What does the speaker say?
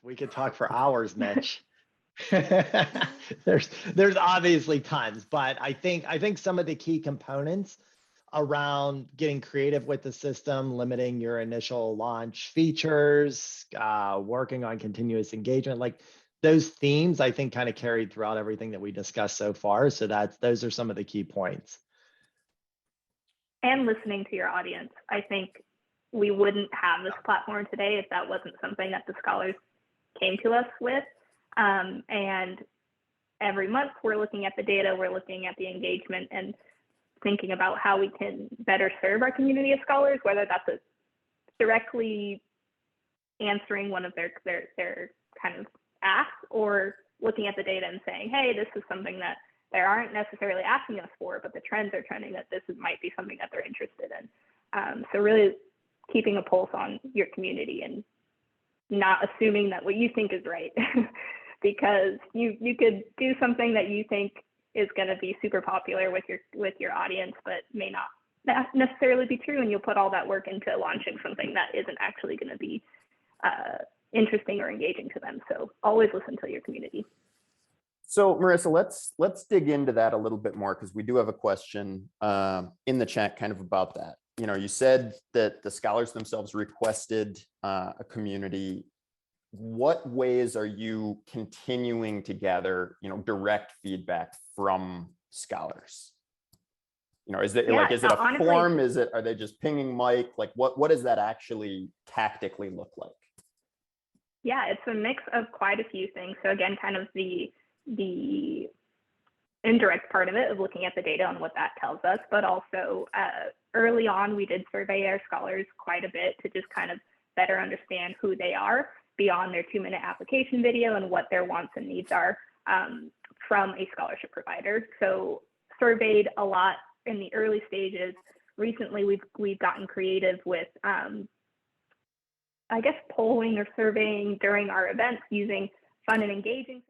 We could talk for hours, Mitch. There's obviously tons, but I think some of the key components around getting creative with the system, limiting your initial launch features, working on continuous engagement, like those themes, I think kind of carried throughout everything that we discussed so far. So those are some of the key points. And listening to your audience. I think we wouldn't have this platform today if that wasn't something that the scholars came to us with. And every month we're looking at the data, we're looking at the engagement and thinking about how we can better serve our community of scholars, whether that's directly answering one of their kind of asks, or looking at the data and saying, hey, this is something that they aren't necessarily asking us for, but the trends are trending that might be something that they're interested in. So really keeping a pulse on your community and not assuming that what you think is right, because you could do something that you think is going to be super popular with your audience, but may not necessarily be true, and you'll put all that work into launching something that isn't actually going to be interesting or engaging to them. So always listen to your community. So Marissa, let's dig into that a little bit more, because we do have a question in the chat kind of about that. You know, you said that the scholars themselves requested a community. What ways are you continuing to gather, direct feedback from scholars? Is it is it a honestly, form? Are they just pinging Mike? Like what does that actually tactically look like? Yeah, it's a mix of quite a few things. So again, kind of the indirect part of it of looking at the data and what that tells us, but also early on, we did survey our scholars quite a bit to just kind of better understand who they are beyond their 2-minute application video and what their wants and needs are from a scholarship provider. So surveyed a lot in the early stages. Recently, we've gotten creative with, I guess, polling or surveying during our events using fun and engaging